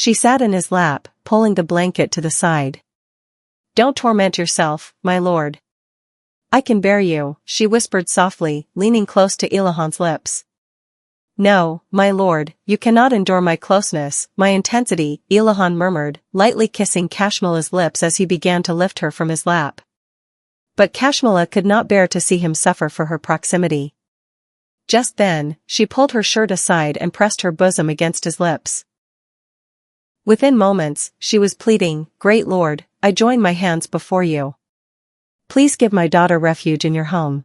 She sat in his lap, pulling the blanket to the side. "Don't torment yourself, my lord. I can bear you," she whispered softly, leaning close to Ilahan's lips. "No, my lord, you cannot endure my closeness, my intensity," Ilahan murmured, lightly kissing Kashmala's lips as he began to lift her from his lap. But Kashmala could not bear to see him suffer for her proximity. Just then, she pulled her shirt aside and pressed her bosom against his lips. Within moments, she was pleading, "Great lord, I join my hands before you. Please give my daughter refuge in your home.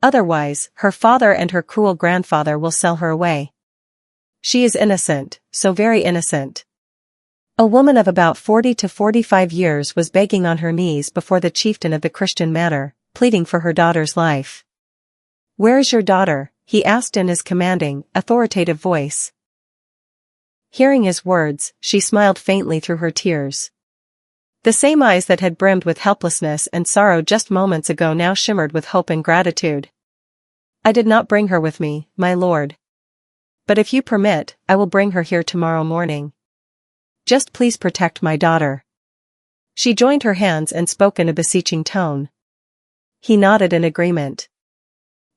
Otherwise, her father and her cruel grandfather will sell her away. She is innocent, so very innocent." A woman of about 40 to 45 years was begging on her knees before the chieftain of the Christian manor, pleading for her daughter's life. "Where is your daughter?" he asked in his commanding, authoritative voice. Hearing his words, she smiled faintly through her tears. The same eyes that had brimmed with helplessness and sorrow just moments ago now shimmered with hope and gratitude. "I did not bring her with me, my lord. But if you permit, I will bring her here tomorrow morning. Just please protect my daughter." She joined her hands and spoke in a beseeching tone. He nodded in agreement.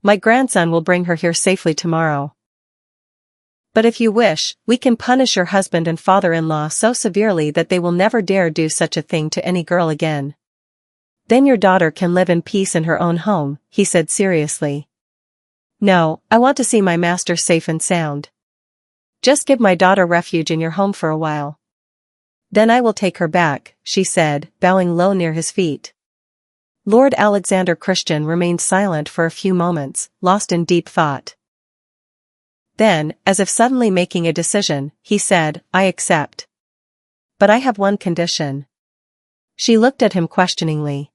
"My grandson will bring her here safely tomorrow. But if you wish, we can punish your husband and father-in-law so severely that they will never dare do such a thing to any girl again. Then your daughter can live in peace in her own home," he said seriously. "No, I want to see my master safe and sound. Just give my daughter refuge in your home for a while. Then I will take her back," she said, bowing low near his feet. Lord Alexander Christian remained silent for a few moments, lost in deep thought. Then, as if suddenly making a decision, he said, "I accept. But I have one condition." She looked at him questioningly.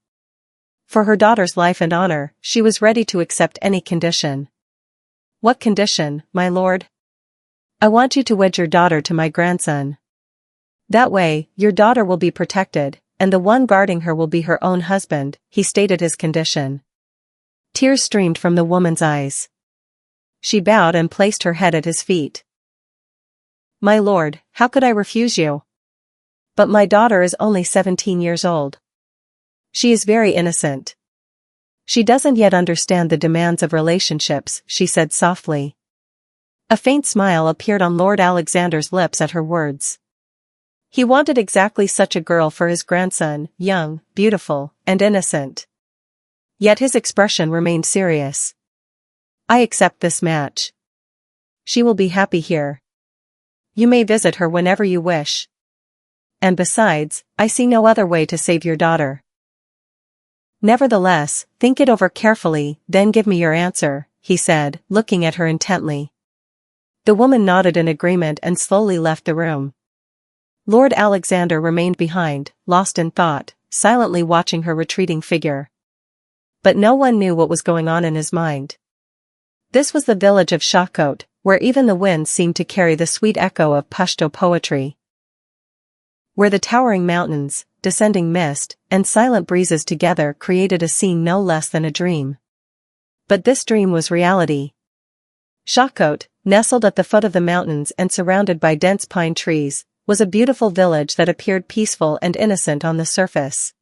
For her daughter's life and honor, she was ready to accept any condition. "What condition, my lord?" "I want you to wed your daughter to my grandson. That way, your daughter will be protected, and the one guarding her will be her own husband," he stated his condition. Tears streamed from the woman's eyes. She bowed and placed her head at his feet. "My lord, how could I refuse you? But my daughter is only 17 years old. She is very innocent. She doesn't yet understand the demands of relationships," she said softly. A faint smile appeared on Lord Alexander's lips at her words. He wanted exactly such a girl for his grandson, young, beautiful, and innocent. Yet his expression remained serious. "I accept this match. She will be happy here. You may visit her whenever you wish. And besides, I see no other way to save your daughter. Nevertheless, think it over carefully, then give me your answer," he said, looking at her intently. The woman nodded in agreement and slowly left the room. Lord Alexander remained behind, lost in thought, silently watching her retreating figure. But no one knew what was going on in his mind. This was the village of Shahkot, where even the wind seemed to carry the sweet echo of Pashto poetry. Where the towering mountains, descending mist, and silent breezes together created a scene no less than a dream. But this dream was reality. Shahkot, nestled at the foot of the mountains and surrounded by dense pine trees, was a beautiful village that appeared peaceful and innocent on the surface.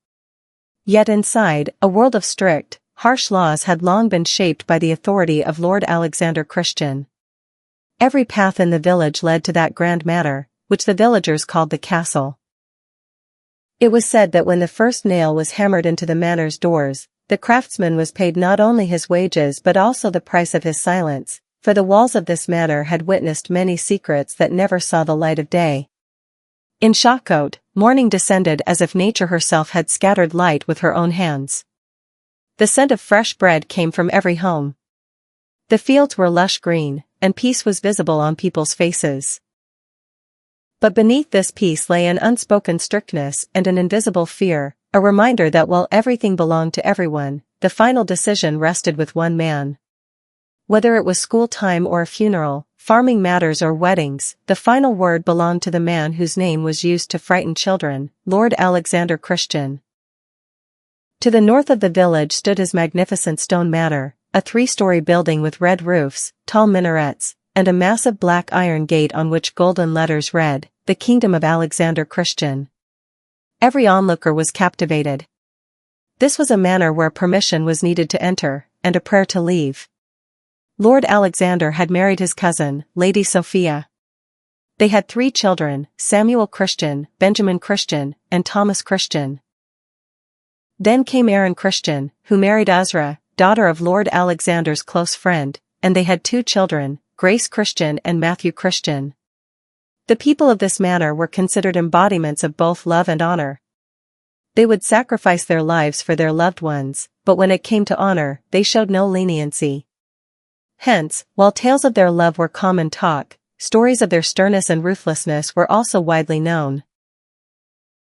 Yet inside, a world of strict, harsh laws had long been shaped by the authority of Lord Alexander Christian. Every path in the village led to that grand manor, which the villagers called the castle. It was said that when the first nail was hammered into the manor's doors, the craftsman was paid not only his wages but also the price of his silence, for the walls of this manor had witnessed many secrets that never saw the light of day. In Shahkot, morning descended as if nature herself had scattered light with her own hands. The scent of fresh bread came from every home. The fields were lush green, and peace was visible on people's faces. But beneath this peace lay an unspoken strictness and an invisible fear, a reminder that while everything belonged to everyone, the final decision rested with one man. Whether it was school time or a funeral, farming matters or weddings, the final word belonged to the man whose name was used to frighten children, Lord Alexander Christian. To the north of the village stood his magnificent stone manor, a 3-story building with red roofs, tall minarets, and a massive black iron gate on which golden letters read, the kingdom of Alexander Christian. Every onlooker was captivated. This was a manor where permission was needed to enter, and a prayer to leave. Lord Alexander had married his cousin, Lady Sophia. They had 3 children, Samuel Christian, Benjamin Christian, and Thomas Christian. Then came Aaron Christian, who married Azra, daughter of Lord Alexander's close friend, and they had 2 children, Grace Christian and Matthew Christian. The people of this manor were considered embodiments of both love and honor. They would sacrifice their lives for their loved ones, but when it came to honor, they showed no leniency. Hence, while tales of their love were common talk, stories of their sternness and ruthlessness were also widely known.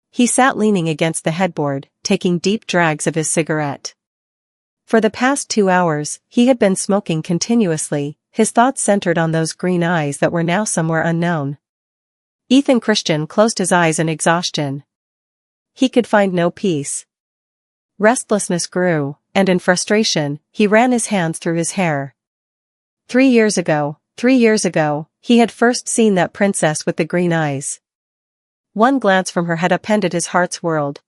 He sat leaning against the headboard, taking deep drags of his cigarette. For the past 2 hours, he had been smoking continuously, his thoughts centered on those green eyes that were now somewhere unknown. Ethan Christian closed his eyes in exhaustion. He could find no peace. Restlessness grew, and in frustration, he ran his hands through his hair. 3 years ago, he had first seen that princess with the green eyes. One glance from her had upended his heart's world.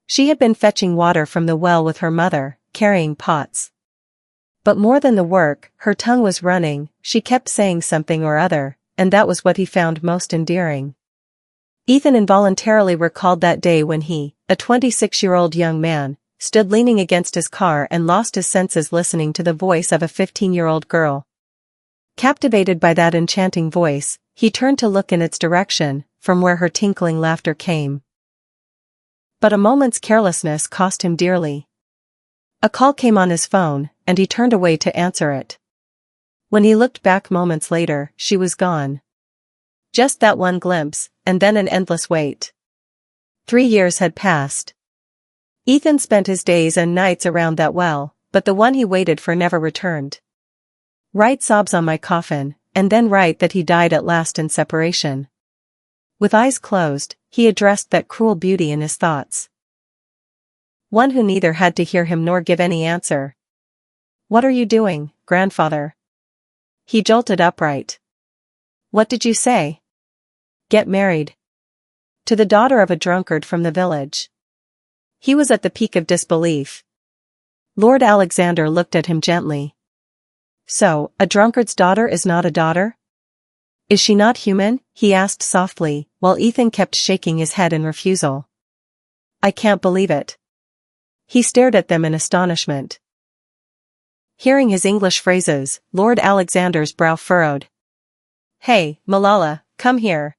She had been fetching water from the well with her mother, carrying pots. But more than the work, her tongue was running, she kept saying something or other, and that was what he found most endearing. Ethan involuntarily recalled that day when he, a 26-year-old young man, stood leaning against his car and lost his senses listening to the voice of a 15-year-old girl. Captivated by that enchanting voice, he turned to look in its direction, from where her tinkling laughter came. But a moment's carelessness cost him dearly. A call came on his phone, and he turned away to answer it. When he looked back moments later, she was gone. Just that one glimpse, and then an endless wait. 3 years had passed. Ethan spent his days and nights around that well, but the one he waited for never returned. Write sobs on my coffin, and then write that he died at last in separation. With eyes closed, he addressed that cruel beauty in his thoughts. One who neither had to hear him nor give any answer. "What are you doing, grandfather?" He jolted upright. "What did you say?" "Get married. To the daughter of a drunkard from the village." He was at the peak of disbelief. Lord Alexander looked at him gently. "So, a drunkard's daughter is not a daughter? Is she not human?" he asked softly, while Ethan kept shaking his head in refusal. "I can't believe it." He stared at them in astonishment. Hearing his English phrases, Lord Alexander's brow furrowed. "Hey, Malala, come here.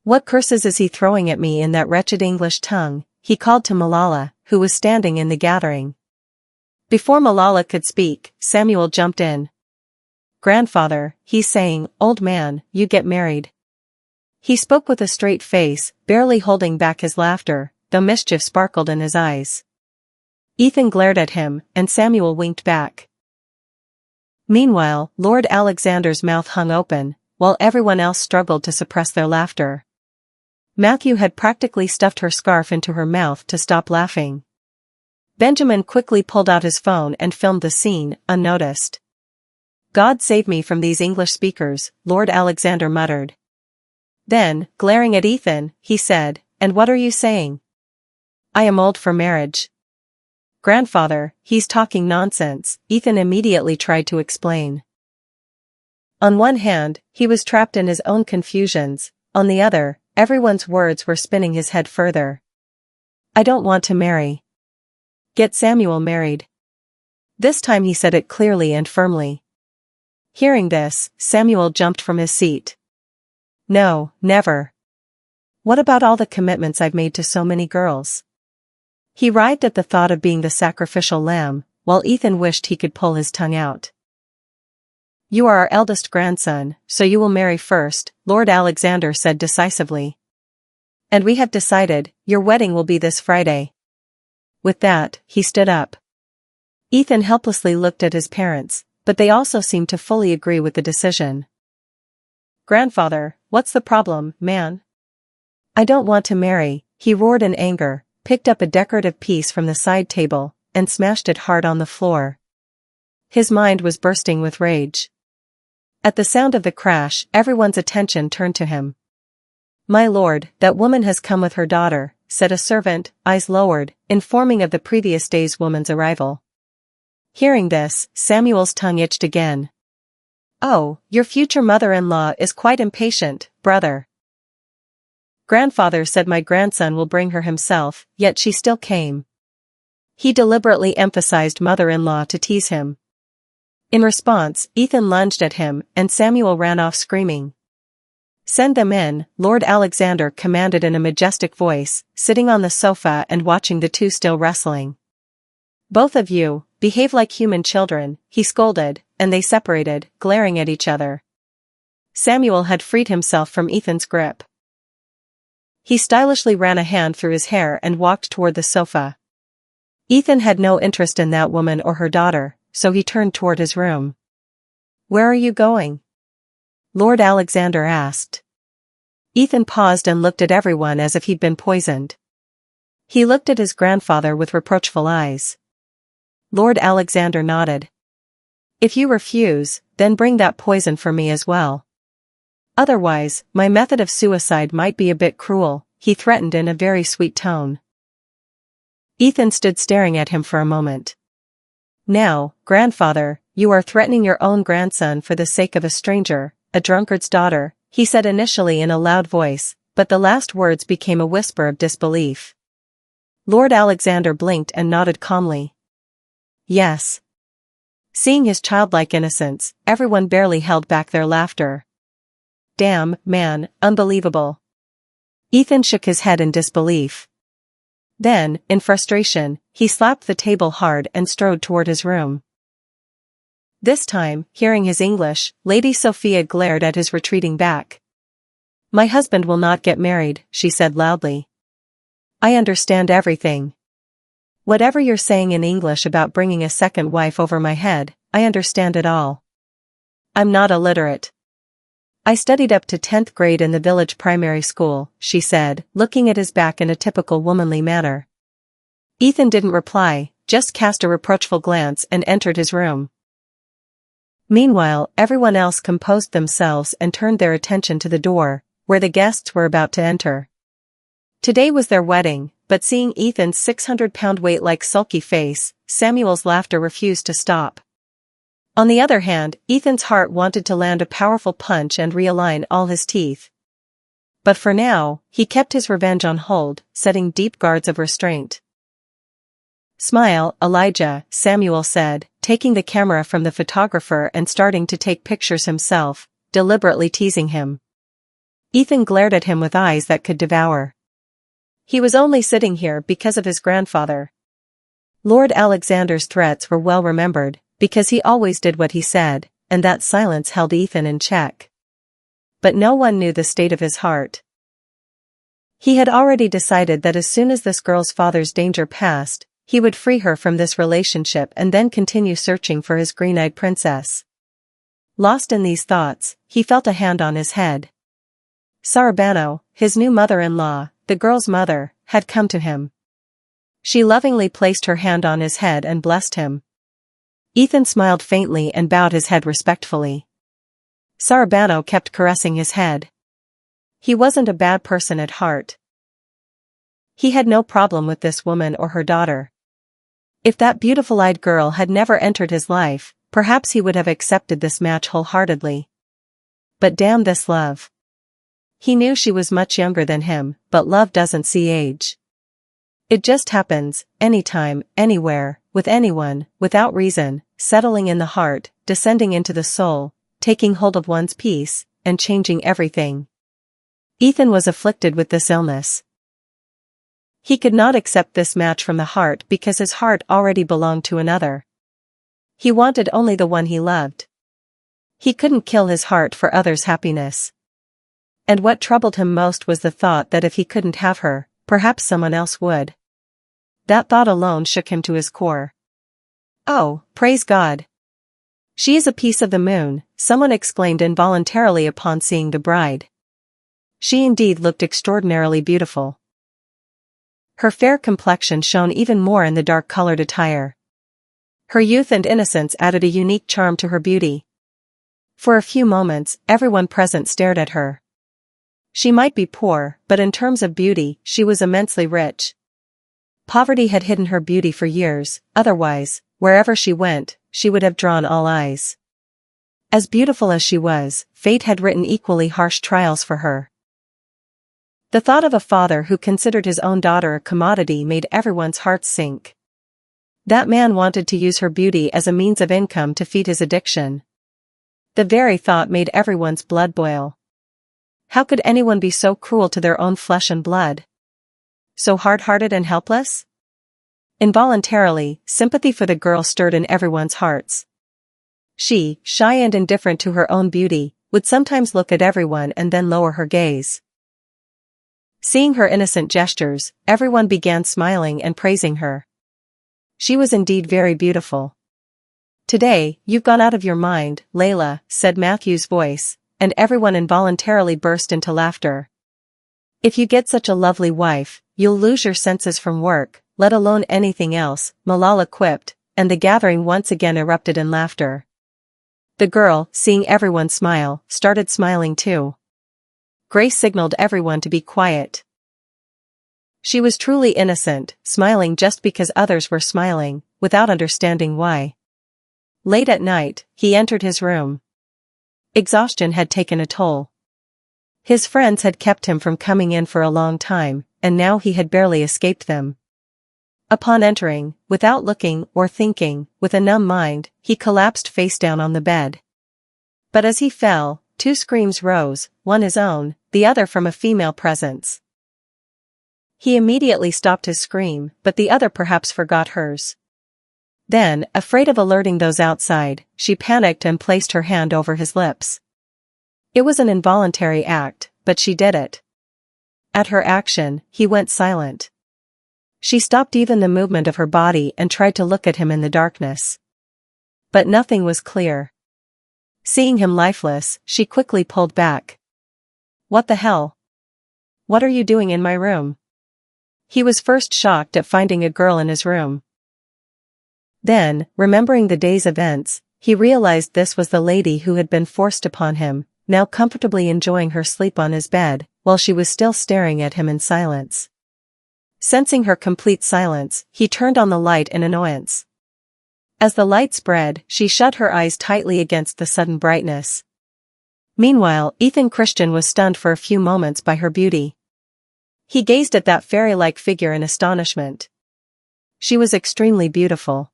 What curses is he throwing at me in that wretched English tongue?" he called to Malala, who was standing in the gathering. Before Malala could speak, Samuel jumped in. "Grandfather," he's saying, "old man, you get married." He spoke with a straight face, barely holding back his laughter, though mischief sparkled in his eyes. Ethan glared at him, and Samuel winked back. Meanwhile, Lord Alexander's mouth hung open, while everyone else struggled to suppress their laughter. Matthew had practically stuffed her scarf into her mouth to stop laughing. Benjamin quickly pulled out his phone and filmed the scene, unnoticed. "God save me from these English speakers," Lord Alexander muttered. Then, glaring at Ethan, he said, "And what are you saying?" "I am old for marriage." "Grandfather, he's talking nonsense," Ethan immediately tried to explain. On one hand, he was trapped in his own confusions, on the other, everyone's words were spinning his head further. "I don't want to marry." "Get Samuel married." This time he said it clearly and firmly. Hearing this, Samuel jumped from his seat. "No, never. What about all the commitments I've made to so many girls?" He writhed at the thought of being the sacrificial lamb, while Ethan wished he could pull his tongue out. "You are our eldest grandson, so you will marry first," Lord Alexander said decisively. "And we have decided, your wedding will be this Friday." With that, he stood up. Ethan helplessly looked at his parents, but they also seemed to fully agree with the decision. "Grandfather, what's the problem, man?" "I don't want to marry," he roared in anger, picked up a decorative piece from the side table, and smashed it hard on the floor. His mind was bursting with rage. At the sound of the crash, everyone's attention turned to him. "My lord, that woman has come with her daughter," said a servant, eyes lowered, informing of the previous day's woman's arrival. Hearing this, Samuel's tongue itched again. "Oh, your future mother-in-law is quite impatient, brother." "Grandfather said my grandson will bring her himself, yet she still came." He deliberately emphasized mother-in-law to tease him. In response, Ethan lunged at him, and Samuel ran off screaming. "Send them in," Lord Alexander commanded in a majestic voice, sitting on the sofa and watching the two still wrestling. "Both of you, behave like human children," he scolded, and they separated, glaring at each other. Samuel had freed himself from Ethan's grip. He stylishly ran a hand through his hair and walked toward the sofa. Ethan had no interest in that woman or her daughter, so he turned toward his room. "Where are you going?" Lord Alexander asked. Ethan paused and looked at everyone as if he'd been poisoned. He looked at his grandfather with reproachful eyes. Lord Alexander nodded. "If you refuse, then bring that poison for me as well. Otherwise, my method of suicide might be a bit cruel," he threatened in a very sweet tone. Ethan stood staring at him for a moment. "Now, grandfather, you are threatening your own grandson for the sake of a stranger, a drunkard's daughter," he said initially in a loud voice, but the last words became a whisper of disbelief. Lord Alexander blinked and nodded calmly. "Yes." Seeing his childlike innocence, everyone barely held back their laughter. "Damn, man, unbelievable." Ethan shook his head in disbelief. Then, in frustration, he slapped the table hard and strode toward his room. This time, hearing his English, Lady Sophia glared at his retreating back. "My husband will not get married," she said loudly. "I understand everything. Whatever you're saying in English about bringing a second wife over my head, I understand it all. I'm not illiterate. I studied up to 10th grade in the village primary school," she said, looking at his back in a typical womanly manner. Ethan didn't reply, just cast a reproachful glance and entered his room. Meanwhile, everyone else composed themselves and turned their attention to the door, where the guests were about to enter. Today was their wedding, but seeing Ethan's 600-pound weight-like sulky face, Samuel's laughter refused to stop. On the other hand, Ethan's heart wanted to land a powerful punch and realign all his teeth. But for now, he kept his revenge on hold, setting deep guards of restraint. "Smile, Elijah," Samuel said, taking the camera from the photographer and starting to take pictures himself, deliberately teasing him. Ethan glared at him with eyes that could devour. He was only sitting here because of his grandfather. Lord Alexander's threats were well remembered, because he always did what he said, and that silence held Ethan in check. But no one knew the state of his heart. He had already decided that as soon as this girl's father's danger passed, he would free her from this relationship and then continue searching for his green-eyed princess. Lost in these thoughts, he felt a hand on his head. Sarabano, his new mother-in-law, the girl's mother, had come to him. She lovingly placed her hand on his head and blessed him. Ethan smiled faintly and bowed his head respectfully. Sarabano kept caressing his head. He wasn't a bad person at heart. He had no problem with this woman or her daughter. If that beautiful-eyed girl had never entered his life, perhaps he would have accepted this match wholeheartedly. But damn this love. He knew she was much younger than him, but love doesn't see age. It just happens, anytime, anywhere, with anyone, without reason, settling in the heart, descending into the soul, taking hold of one's peace, and changing everything. Ethan was afflicted with this illness. He could not accept this match from the heart because his heart already belonged to another. He wanted only the one he loved. He couldn't kill his heart for others' happiness. And what troubled him most was the thought that if he couldn't have her, perhaps someone else would. That thought alone shook him to his core. "Oh, praise God! She is a piece of the moon," someone exclaimed involuntarily upon seeing the bride. She indeed looked extraordinarily beautiful. Her fair complexion shone even more in the dark-colored attire. Her youth and innocence added a unique charm to her beauty. For a few moments, everyone present stared at her. She might be poor, but in terms of beauty, she was immensely rich. Poverty had hidden her beauty for years, otherwise, wherever she went, she would have drawn all eyes. As beautiful as she was, fate had written equally harsh trials for her. The thought of a father who considered his own daughter a commodity made everyone's hearts sink. That man wanted to use her beauty as a means of income to feed his addiction. The very thought made everyone's blood boil. How could anyone be so cruel to their own flesh and blood? So hard-hearted and helpless? Involuntarily, sympathy for the girl stirred in everyone's hearts. She, shy and indifferent to her own beauty, would sometimes look at everyone and then lower her gaze. Seeing her innocent gestures, everyone began smiling and praising her. She was indeed very beautiful. "Today, you've gone out of your mind, Layla," said Matthew's voice, and everyone involuntarily burst into laughter. "If you get such a lovely wife, you'll lose your senses from work, let alone anything else," Malala quipped, and the gathering once again erupted in laughter. The girl, seeing everyone smile, started smiling too. Grace signaled everyone to be quiet. She was truly innocent, smiling just because others were smiling, without understanding why. Late at night, he entered his room. Exhaustion had taken a toll. His friends had kept him from coming in for a long time, and now he had barely escaped them. Upon entering, without looking or thinking, with a numb mind, he collapsed face down on the bed. But as he fell, two screams rose, one his own, the other from a female presence. He immediately stopped his scream, but the other perhaps forgot hers. Then, afraid of alerting those outside, she panicked and placed her hand over his lips. It was an involuntary act, but she did it. At her action, he went silent. She stopped even the movement of her body and tried to look at him in the darkness. But nothing was clear. Seeing him lifeless, she quickly pulled back. "What the hell? What are you doing in my room?" He was first shocked at finding a girl in his room. Then, remembering the day's events, he realized this was the lady who had been forced upon him, now comfortably enjoying her sleep on his bed, while she was still staring at him in silence. Sensing her complete silence, he turned on the light in annoyance. As the light spread, she shut her eyes tightly against the sudden brightness. Meanwhile, Ethan Christian was stunned for a few moments by her beauty. He gazed at that fairy-like figure in astonishment. She was extremely beautiful.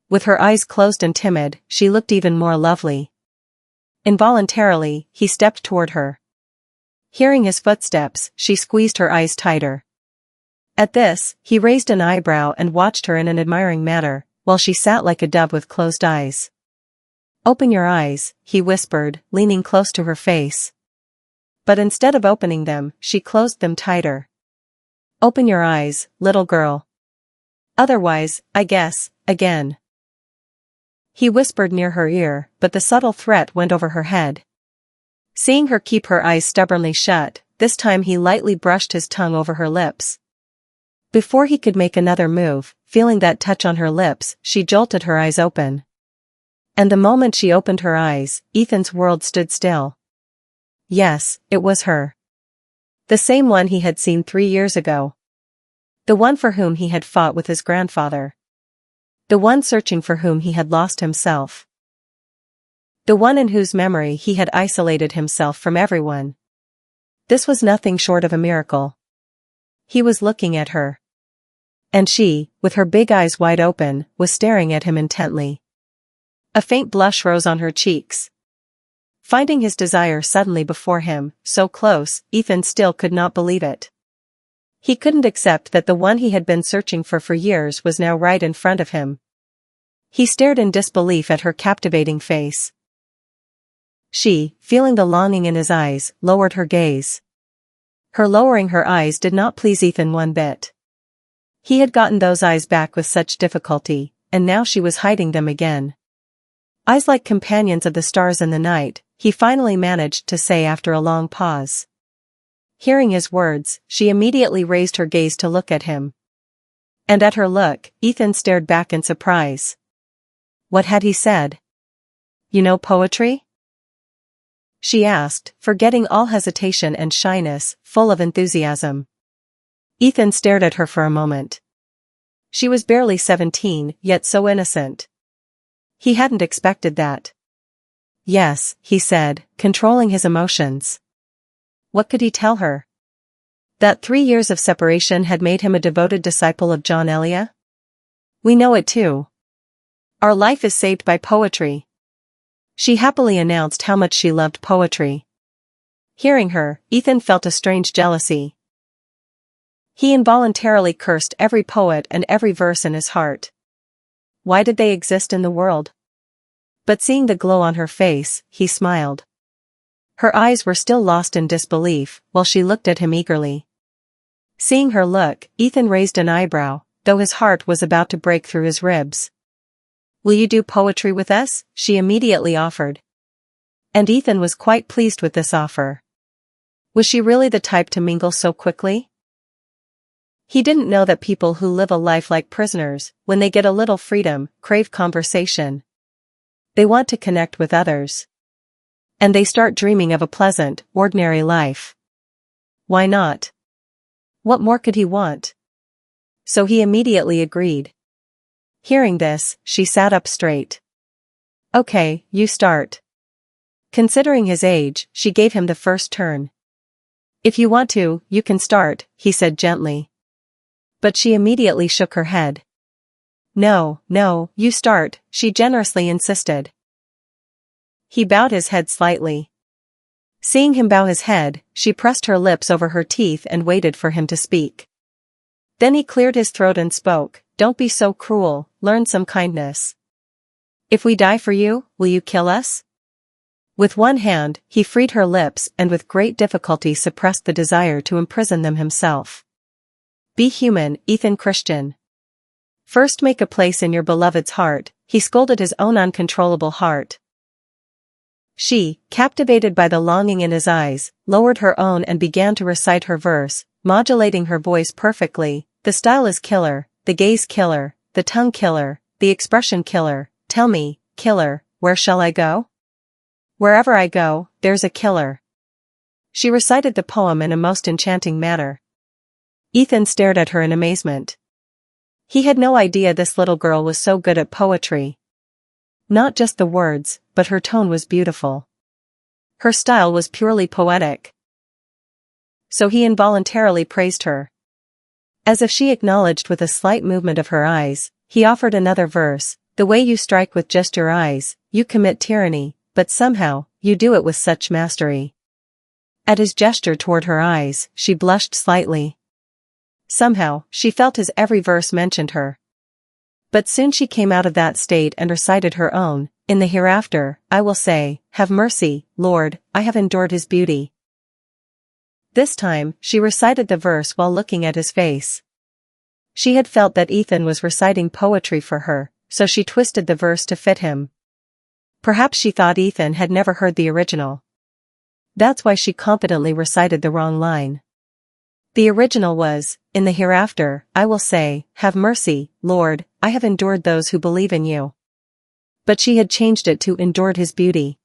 With her eyes closed and timid, she looked even more lovely. Involuntarily, he stepped toward her. Hearing his footsteps, she squeezed her eyes tighter. At this, he raised an eyebrow and watched her in an admiring manner, while she sat like a dove with closed eyes. "Open your eyes," he whispered, leaning close to her face. But instead of opening them, she closed them tighter. "Open your eyes, little girl. Otherwise, I guess, again." He whispered near her ear, but the subtle threat went over her head. Seeing her keep her eyes stubbornly shut, this time he lightly brushed his tongue over her lips. Before he could make another move, feeling that touch on her lips, she jolted her eyes open. And the moment she opened her eyes, Ethan's world stood still. Yes, it was her. The same one he had seen 3 years ago. The one for whom he had fought with his grandfather. The one searching for whom he had lost himself. The one in whose memory he had isolated himself from everyone. This was nothing short of a miracle. He was looking at her. And she, with her big eyes wide open, was staring at him intently. A faint blush rose on her cheeks. Finding his desire suddenly before him, so close, Ethan still could not believe it. He couldn't accept that the one he had been searching for years was now right in front of him. He stared in disbelief at her captivating face. She, feeling the longing in his eyes, lowered her gaze. Her lowering her eyes did not please Ethan one bit. He had gotten those eyes back with such difficulty, and now she was hiding them again. "Eyes like companions of the stars in the night," he finally managed to say after a long pause. Hearing his words, she immediately raised her gaze to look at him. And at her look, Ethan stared back in surprise. What had he said? "You know poetry?" she asked, forgetting all hesitation and shyness, full of enthusiasm. Ethan stared at her for a moment. She was barely 17, yet so innocent. He hadn't expected that. Yes, he said, controlling his emotions. What could he tell her? That 3 years of separation had made him a devoted disciple of John Eliot? We know it too. Our life is saved by poetry. She happily announced how much she loved poetry. Hearing her, Ethan felt a strange jealousy. He involuntarily cursed every poet and every verse in his heart. Why did they exist in the world? But seeing the glow on her face, he smiled. Her eyes were still lost in disbelief, while she looked at him eagerly. Seeing her look, Ethan raised an eyebrow, though his heart was about to break through his ribs. Will you do poetry with us? She immediately offered. And Ethan was quite pleased with this offer. Was she really the type to mingle so quickly? He didn't know that people who live a life like prisoners, when they get a little freedom, crave conversation. They want to connect with others. And they start dreaming of a pleasant, ordinary life. Why not? What more could he want? So he immediately agreed. Hearing this, she sat up straight. Okay, you start. Considering his age, she gave him the first turn. If you want to, you can start, he said gently. But she immediately shook her head. No, you start, she generously insisted. He bowed his head slightly. Seeing him bow his head, she pressed her lips over her teeth and waited for him to speak. Then he cleared his throat and spoke. Don't be so cruel, learn some kindness. If we die for you, will you kill us? With one hand, he freed her lips and with great difficulty suppressed the desire to imprison them himself. Be human, Ethan Christian. First make a place in your beloved's heart, he scolded his own uncontrollable heart. She, captivated by the longing in his eyes, lowered her own and began to recite her verse, modulating her voice perfectly. The style is killer. The gaze killer, the tongue killer, the expression killer. Tell me, killer, where shall I go? Wherever I go, there's a killer. She recited the poem in a most enchanting manner. Ethan stared at her in amazement. He had no idea this little girl was so good at poetry. Not just the words, but her tone was beautiful. Her style was purely poetic. So he involuntarily praised her. As if she acknowledged with a slight movement of her eyes, he offered another verse. The way you strike with just your eyes, you commit tyranny, but somehow, you do it with such mastery. At his gesture toward her eyes, she blushed slightly. Somehow, she felt his every verse mentioned her. But soon she came out of that state and recited her own. In the hereafter, I will say, have mercy, Lord, I have endured his beauty. This time, she recited the verse while looking at his face. She had felt that Ethan was reciting poetry for her, so she twisted the verse to fit him. Perhaps she thought Ethan had never heard the original. That's why she confidently recited the wrong line. The original was, in the hereafter, I will say, have mercy, Lord, I have endured those who believe in you. But she had changed it to endured his beauty.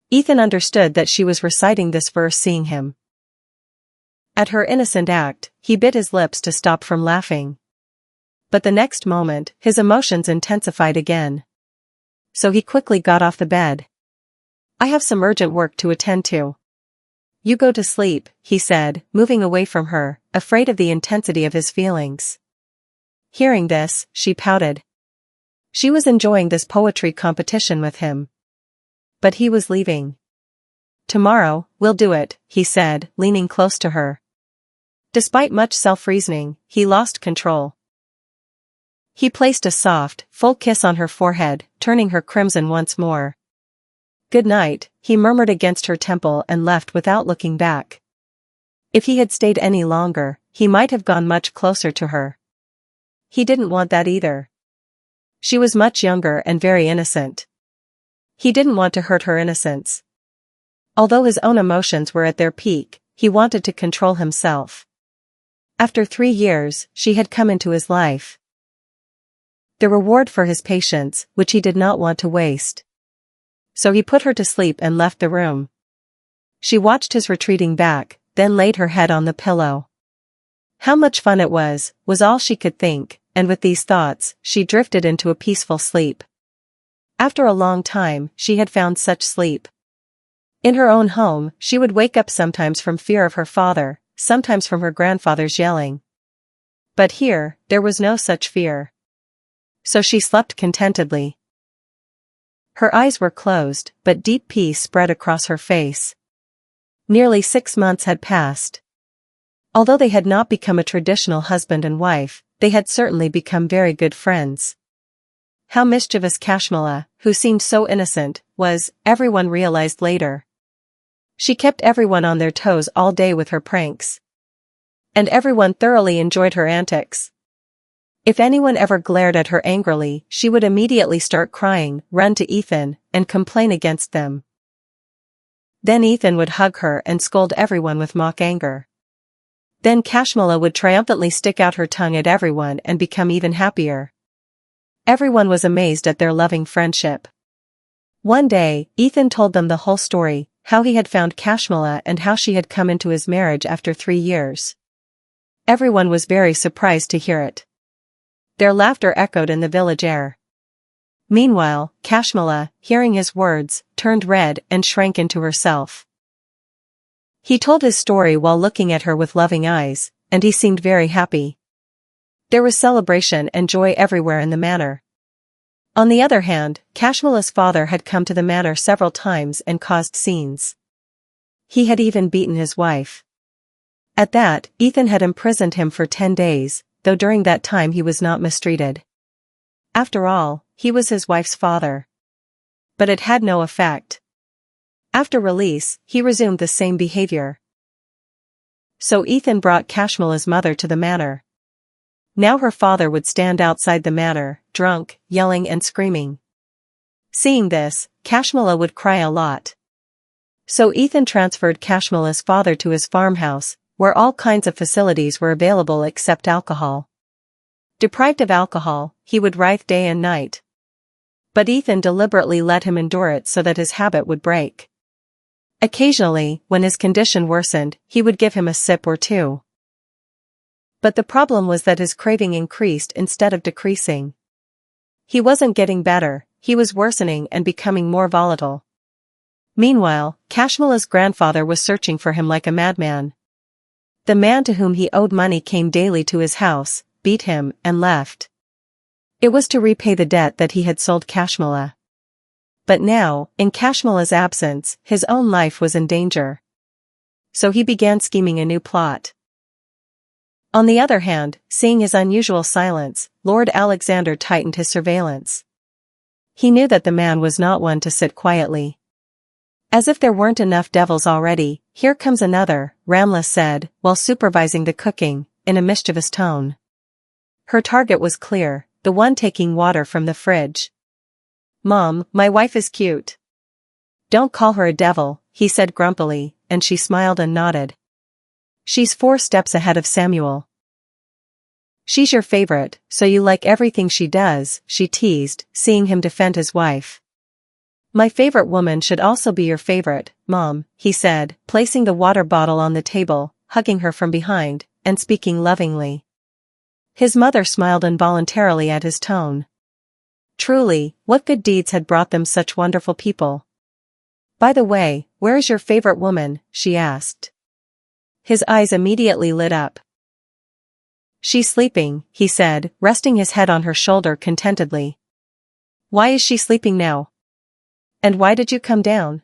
Ethan understood that she was reciting this verse seeing him. At her innocent act, he bit his lips to stop from laughing. But the next moment, his emotions intensified again. So he quickly got off the bed. I have some urgent work to attend to. You go to sleep, he said, moving away from her, afraid of the intensity of his feelings. Hearing this, she pouted. She was enjoying this poetry competition with him. But he was leaving. Tomorrow, we'll do it, he said, leaning close to her. Despite much self-reasoning, he lost control. He placed a soft, full kiss on her forehead, turning her crimson once more. Good night, he murmured against her temple and left without looking back. If he had stayed any longer, he might have gone much closer to her. He didn't want that either. She was much younger and very innocent. He didn't want to hurt her innocence. Although his own emotions were at their peak, he wanted to control himself. After 3 years, she had come into his life. The reward for his patience, which he did not want to waste. So he put her to sleep and left the room. She watched his retreating back, then laid her head on the pillow. How much fun it was all she could think, and with these thoughts, she drifted into a peaceful sleep. After a long time, she had found such sleep. In her own home, she would wake up sometimes from fear of her father, sometimes from her grandfather's yelling. But here, there was no such fear. So she slept contentedly. Her eyes were closed, but deep peace spread across her face. Nearly 6 months had passed. Although they had not become a traditional husband and wife, they had certainly become very good friends. How mischievous Kashmala, who seemed so innocent, was, everyone realized later. She kept everyone on their toes all day with her pranks. And everyone thoroughly enjoyed her antics. If anyone ever glared at her angrily, she would immediately start crying, run to Ethan, and complain against them. Then Ethan would hug her and scold everyone with mock anger. Then Kashmala would triumphantly stick out her tongue at everyone and become even happier. Everyone was amazed at their loving friendship. One day, Ethan told them the whole story, how he had found Kashmala and how she had come into his marriage after 3 years. Everyone was very surprised to hear it. Their laughter echoed in the village air. Meanwhile, Kashmala, hearing his words, turned red and shrank into herself. He told his story while looking at her with loving eyes, and he seemed very happy. There was celebration and joy everywhere in the manor. On the other hand, Kashmala's father had come to the manor several times and caused scenes. He had even beaten his wife. At that, Ethan had imprisoned him for 10 days, though during that time he was not mistreated. After all, he was his wife's father. But it had no effect. After release, he resumed the same behavior. So Ethan brought Kashmala's mother to the manor. Now her father would stand outside the manor, drunk, yelling and screaming. Seeing this, Kashmala would cry a lot. So Ethan transferred Kashmala's father to his farmhouse, where all kinds of facilities were available except alcohol. Deprived of alcohol, he would writhe day and night. But Ethan deliberately let him endure it so that his habit would break. Occasionally, when his condition worsened, he would give him a sip or two. But the problem was that his craving increased instead of decreasing. He wasn't getting better, he was worsening and becoming more volatile. Meanwhile, Kashmala's grandfather was searching for him like a madman. The man to whom he owed money came daily to his house, beat him, and left. It was to repay the debt that he had sold Kashmala. But now, in Kashmala's absence, his own life was in danger. So he began scheming a new plot. On the other hand, seeing his unusual silence, Lord Alexander tightened his surveillance. He knew that the man was not one to sit quietly. As if there weren't enough devils already, here comes another, Ramla said, while supervising the cooking, in a mischievous tone. Her target was clear, the one taking water from the fridge. "Mom, my wife is cute." "Don't call her a devil," he said grumpily, and she smiled and nodded. "She's 4 steps ahead of Samuel." "She's your favorite, so you like everything she does," she teased, seeing him defend his wife. "My favorite woman should also be your favorite, Mom," he said, placing the water bottle on the table, hugging her from behind, and speaking lovingly. His mother smiled involuntarily at his tone. Truly, what good deeds had brought them such wonderful people? "By the way, where is your favorite woman?" she asked. His eyes immediately lit up. "She's sleeping," he said, resting his head on her shoulder contentedly. "Why is she sleeping now? And why did you come down?"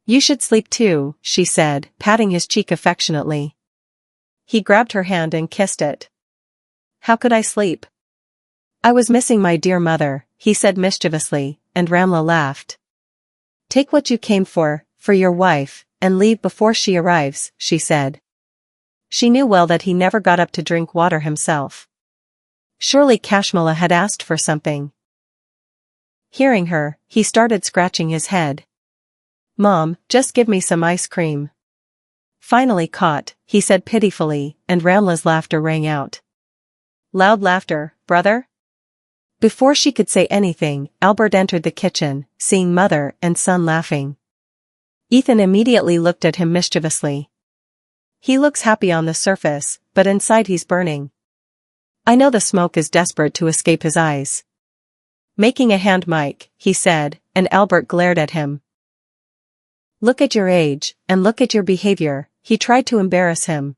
"You should sleep too," she said, patting his cheek affectionately. He grabbed her hand and kissed it. "How could I sleep? I was missing my dear mother," he said mischievously, and Ramla laughed. "Take what you came for your wife, and leave before she arrives," she said. She knew well that he never got up to drink water himself. Surely Kashmala had asked for something. Hearing her, he started scratching his head. "Mom, just give me some ice cream." "Finally caught," he said pitifully, and Ramla's laughter rang out. Loud laughter, brother? Before she could say anything, Albert entered the kitchen, seeing mother and son laughing. Ethan immediately looked at him mischievously. He looks happy on the surface, but inside he's burning. I know the smoke is desperate to escape his eyes. Making a hand mic, he said, and Albert glared at him. Look at your age, and look at your behavior, he tried to embarrass him.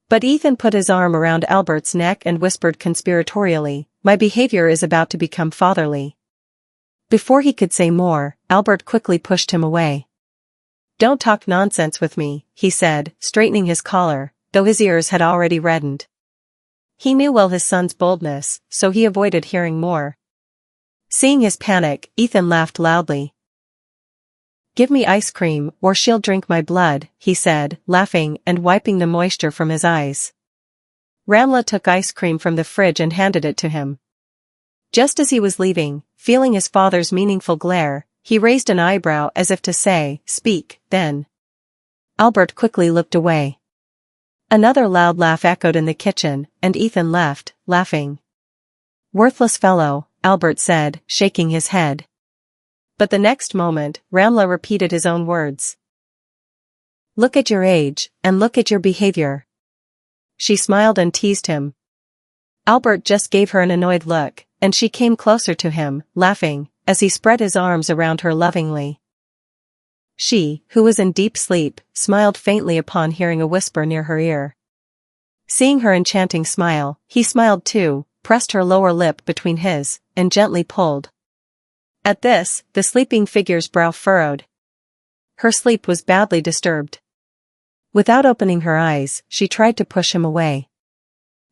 But Ethan put his arm around Albert's neck and whispered conspiratorially, my behavior is about to become fatherly. Before he could say more, Albert quickly pushed him away. Don't talk nonsense with me, he said, straightening his collar, though his ears had already reddened. He knew well his son's boldness, so he avoided hearing more. Seeing his panic, Ethan laughed loudly. Give me ice cream, or she'll drink my blood, he said, laughing and wiping the moisture from his eyes. Ramla took ice cream from the fridge and handed it to him. Just as he was leaving, feeling his father's meaningful glare, he raised an eyebrow as if to say, speak, then. Albert quickly looked away. Another loud laugh echoed in the kitchen, and Ethan left, laughing. Worthless fellow, Albert said, shaking his head. But the next moment, Ramla repeated his own words. Look at your age, and look at your behavior. She smiled and teased him. Albert just gave her an annoyed look, and she came closer to him, laughing, as he spread his arms around her lovingly. She, who was in deep sleep, smiled faintly upon hearing a whisper near her ear. Seeing her enchanting smile, he smiled too, pressed her lower lip between his, and gently pulled. At this, the sleeping figure's brow furrowed. Her sleep was badly disturbed. Without opening her eyes, she tried to push him away.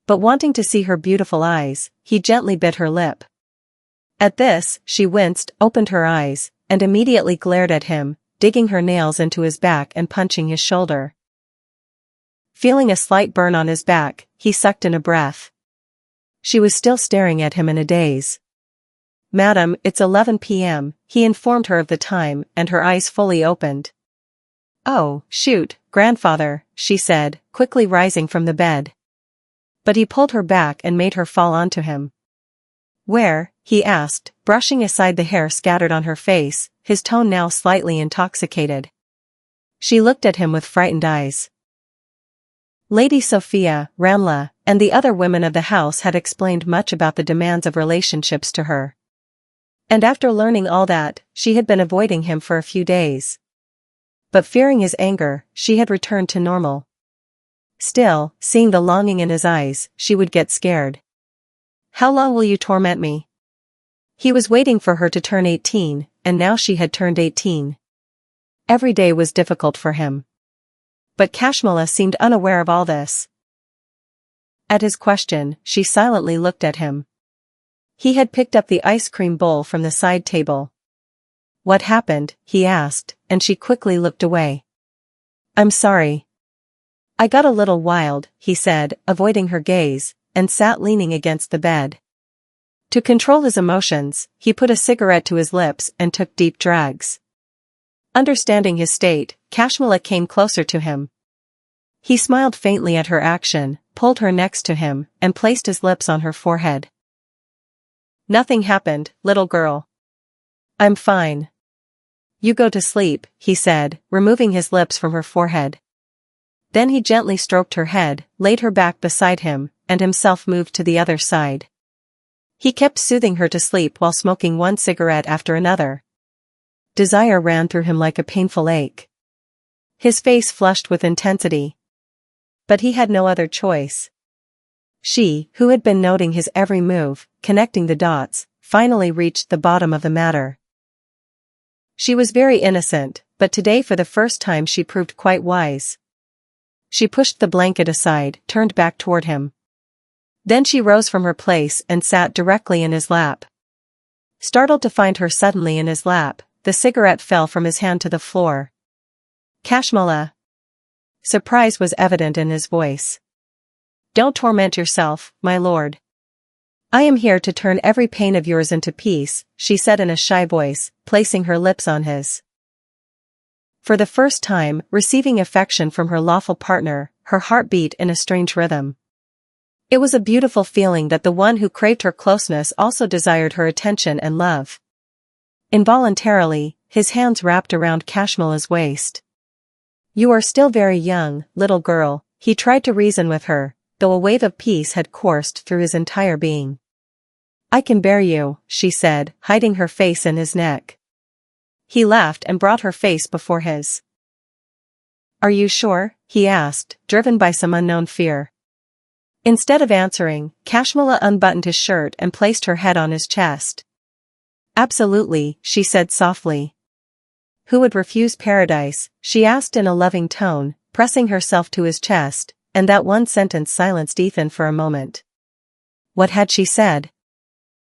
But wanting to see her beautiful eyes, he gently bit her lip. At this, she winced, opened her eyes, and immediately glared at him, digging her nails into his back and punching his shoulder. Feeling a slight burn on his back, he sucked in a breath. She was still staring at him in a daze. Madam, it's 11 p.m., he informed her of the time, and her eyes fully opened. Oh, shoot, grandfather, she said, quickly rising from the bed. But he pulled her back and made her fall onto him. Where? He asked, brushing aside the hair scattered on her face, his tone now slightly intoxicated. She looked at him with frightened eyes. Lady Sophia, Ramla, and the other women of the house had explained much about the demands of relationships to her. And after learning all that, she had been avoiding him for a few days. But fearing his anger, she had returned to normal. Still, seeing the longing in his eyes, she would get scared. How long will you torment me? He was waiting for her to turn 18, and now she had turned 18. Every day was difficult for him. But Kashmala seemed unaware of all this. At his question, she silently looked at him. He had picked up the ice cream bowl from the side table. What happened? He asked, and she quickly looked away. I'm sorry. I got a little wild, he said, avoiding her gaze, and sat leaning against the bed. To control his emotions, he put a cigarette to his lips and took deep drags. Understanding his state, Kashmala came closer to him. He smiled faintly at her action, pulled her next to him, and placed his lips on her forehead. Nothing happened, little girl. I'm fine. You go to sleep, he said, removing his lips from her forehead. Then he gently stroked her head, laid her back beside him, and himself moved to the other side. He kept soothing her to sleep while smoking one cigarette after another. Desire ran through him like a painful ache. His face flushed with intensity. But he had no other choice. She, who had been noting his every move, connecting the dots, finally reached the bottom of the matter. She was very innocent, but today for the first time she proved quite wise. She pushed the blanket aside, turned back toward him. Then she rose from her place and sat directly in his lap. Startled to find her suddenly in his lap, the cigarette fell from his hand to the floor. Kashmala. Surprise was evident in his voice. Don't torment yourself, my lord. I am here to turn every pain of yours into peace, she said in a shy voice, placing her lips on his. For the first time, receiving affection from her lawful partner, her heart beat in a strange rhythm. It was a beautiful feeling that the one who craved her closeness also desired her attention and love. Involuntarily, his hands wrapped around Kashmala's waist. "You are still very young, little girl," he tried to reason with her, though a wave of peace had coursed through his entire being. "I can bear you," she said, hiding her face in his neck. He laughed and brought her face before his. "Are you sure?" he asked, driven by some unknown fear. Instead of answering, Kashmala unbuttoned his shirt and placed her head on his chest. "Absolutely," she said softly. "Who would refuse paradise?" she asked in a loving tone, pressing herself to his chest, and that one sentence silenced Ethan for a moment. What had she said?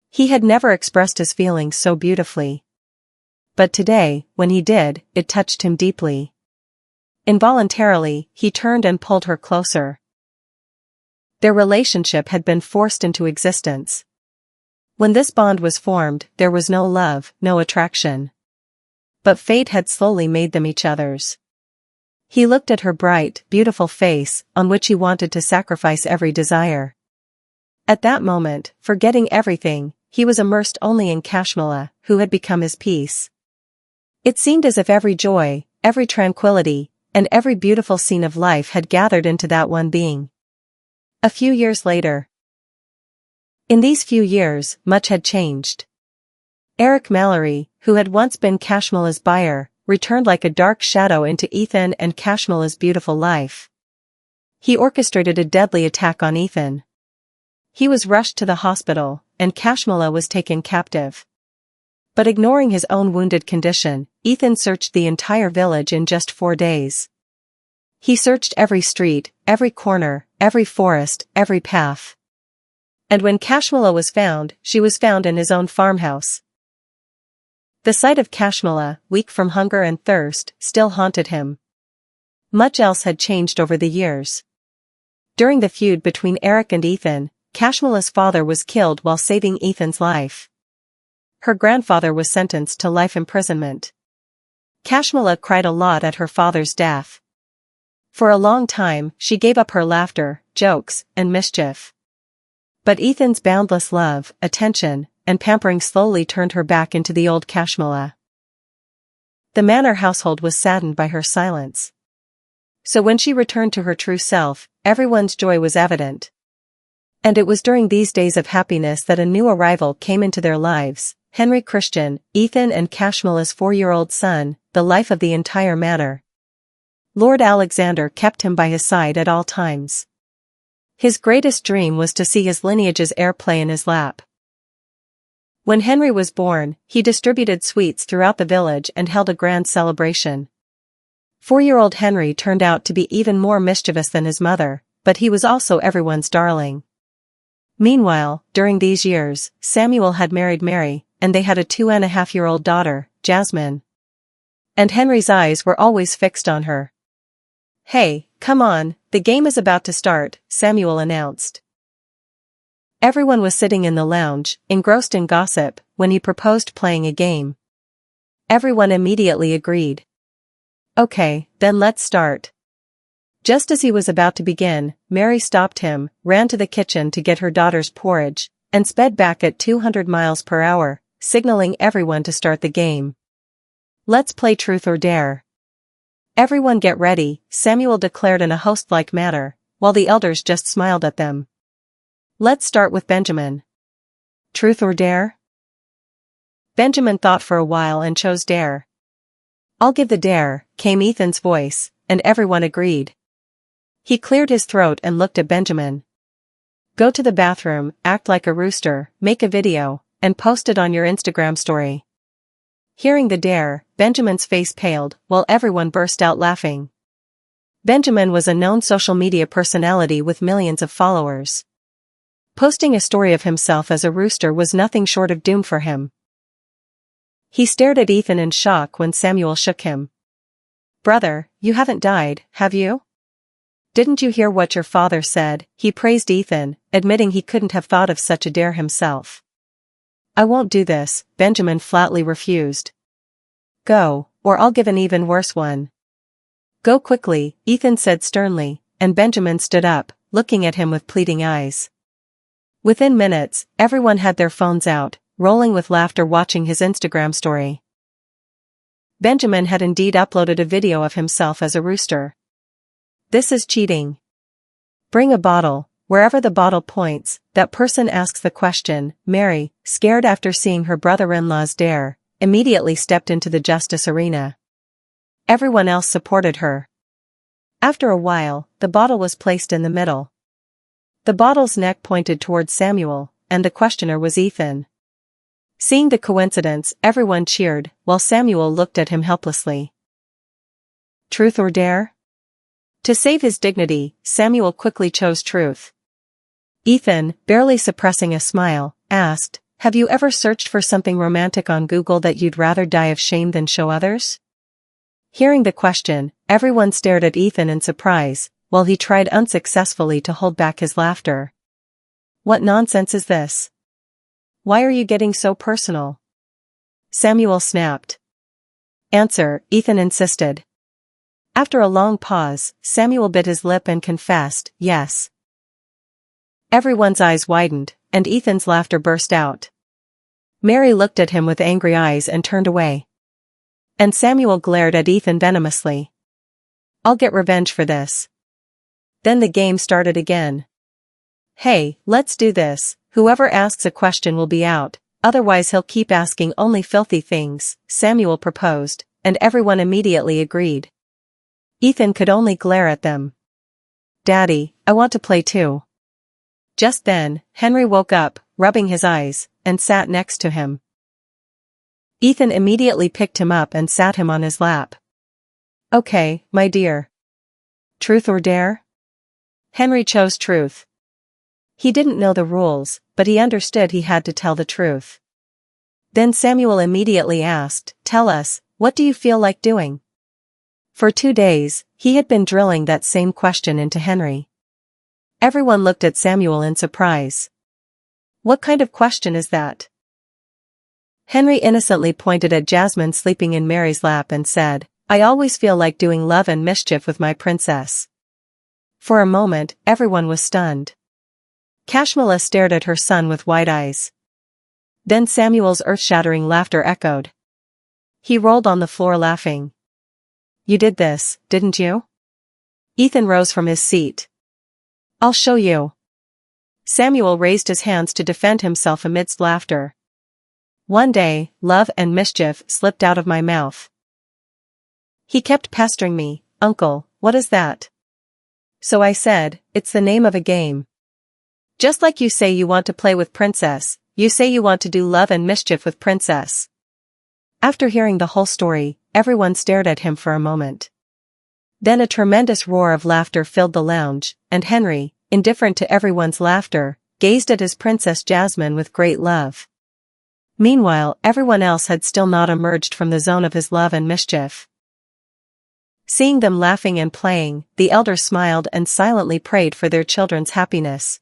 He had never expressed his feelings so beautifully. But today, when he did, it touched him deeply. Involuntarily, he turned and pulled her closer. Their relationship had been forced into existence. When this bond was formed, there was no love, no attraction. But fate had slowly made them each other's. He looked at her bright, beautiful face, on which he wanted to sacrifice every desire. At that moment, forgetting everything, he was immersed only in Kashmala, who had become his peace. It seemed as if every joy, every tranquility, and every beautiful scene of life had gathered into that one being. A few years later. In these few years, much had changed. Eric Mallory, who had once been Kashmala's buyer, returned like a dark shadow into Ethan and Kashmala's beautiful life. He orchestrated a deadly attack on Ethan. He was rushed to the hospital, and Kashmala was taken captive. But ignoring his own wounded condition, Ethan searched the entire village in just 4 days. He searched every street, every corner, every forest, every path. And when Kashmala was found, she was found in his own farmhouse. The sight of Kashmala, weak from hunger and thirst, still haunted him. Much else had changed over the years. During the feud between Eric and Ethan, Kashmala's father was killed while saving Ethan's life. Her grandfather was sentenced to life imprisonment. Kashmala cried a lot at her father's death. For a long time, she gave up her laughter, jokes, and mischief. But Ethan's boundless love, attention, and pampering slowly turned her back into the old Kashmala. The manor household was saddened by her silence. So when she returned to her true self, everyone's joy was evident. And it was during these days of happiness that a new arrival came into their lives, Henry Christian, Ethan and Kashmala's 4-year-old son, the life of the entire manor. Lord Alexander kept him by his side at all times. His greatest dream was to see his lineage's heir play in his lap. When Henry was born, he distributed sweets throughout the village and held a grand celebration. 4-year-old Henry turned out to be even more mischievous than his mother, but he was also everyone's darling. Meanwhile, during these years, Samuel had married Mary, and they had a 2.5-year-old daughter, Jasmine. And Henry's eyes were always fixed on her. "Hey, come on, the game is about to start," Samuel announced. Everyone was sitting in the lounge, engrossed in gossip, when he proposed playing a game. Everyone immediately agreed. "Okay, then let's start." Just as he was about to begin, Mary stopped him, ran to the kitchen to get her daughter's porridge, and sped back at 200 miles per hour, signaling everyone to start the game. "Let's play truth or dare." "Everyone get ready," Samuel declared in a host-like manner, while the elders just smiled at them. "Let's start with Benjamin." "Truth or dare?" Benjamin thought for a while and chose dare. "I'll give the dare," came Ethan's voice, and everyone agreed. He cleared his throat and looked at Benjamin. "Go to the bathroom, act like a rooster, make a video, and post it on your Instagram story." Hearing the dare, Benjamin's face paled, while everyone burst out laughing. Benjamin was a known social media personality with millions of followers. Posting a story of himself as a rooster was nothing short of doom for him. He stared at Ethan in shock when Samuel shook him. "Brother, you haven't died, have you? Didn't you hear what your father said?" He praised Ethan, admitting he couldn't have thought of such a dare himself. "I won't do this," Benjamin flatly refused. "Go, or I'll give an even worse one." "Go quickly," Ethan said sternly, and Benjamin stood up, looking at him with pleading eyes. Within minutes, everyone had their phones out, rolling with laughter watching his Instagram story. Benjamin had indeed uploaded a video of himself as a rooster. This is cheating. Bring a bottle. Wherever the bottle points, that person asks the question. Mary, scared after seeing her brother-in-law's dare, immediately stepped into the justice arena. Everyone else supported her. After a while, the bottle was placed in the middle. The bottle's neck pointed towards Samuel, and the questioner was Ethan. Seeing the coincidence, everyone cheered, while Samuel looked at him helplessly. Truth or dare? To save his dignity, Samuel quickly chose truth. Ethan, barely suppressing a smile, asked, "Have you ever searched for something romantic on Google that you'd rather die of shame than show others?" Hearing the question, everyone stared at Ethan in surprise, while he tried unsuccessfully to hold back his laughter. What nonsense is this? Why are you getting so personal? Samuel snapped. Answer, Ethan insisted. After a long pause, Samuel bit his lip and confessed, yes. Everyone's eyes widened, and Ethan's laughter burst out. Mary looked at him with angry eyes and turned away. And Samuel glared at Ethan venomously. I'll get revenge for this. Then the game started again. Hey, let's do this. Whoever asks a question will be out, otherwise he'll keep asking only filthy things, Samuel proposed, and everyone immediately agreed. Ethan could only glare at them. Daddy, I want to play too. Just then, Henry woke up, rubbing his eyes, and sat next to him. Ethan immediately picked him up and sat him on his lap. Okay, my dear. Truth or dare? Henry chose truth. He didn't know the rules, but he understood he had to tell the truth. Then Samuel immediately asked, Tell us, what do you feel like doing? For 2 days, he had been drilling that same question into Henry. Everyone looked at Samuel in surprise. What kind of question is that? Henry innocently pointed at Jasmine sleeping in Mary's lap and said, I always feel like doing love and mischief with my princess. For a moment, everyone was stunned. Kashmala stared at her son with wide eyes. Then Samuel's earth-shattering laughter echoed. He rolled on the floor laughing. You did this, didn't you? Ethan rose from his seat. I'll show you. Samuel raised his hands to defend himself amidst laughter. One day, love and mischief slipped out of my mouth. He kept pestering me, Uncle, what is that? So I said, it's the name of a game. Just like you say you want to play with Princess, you say you want to do love and mischief with Princess. After hearing the whole story, everyone stared at him for a moment. Then a tremendous roar of laughter filled the lounge, and Henry, indifferent to everyone's laughter, gazed at his Princess Jasmine with great love. Meanwhile, everyone else had still not emerged from the zone of his love and mischief. Seeing them laughing and playing, the elders smiled and silently prayed for their children's happiness.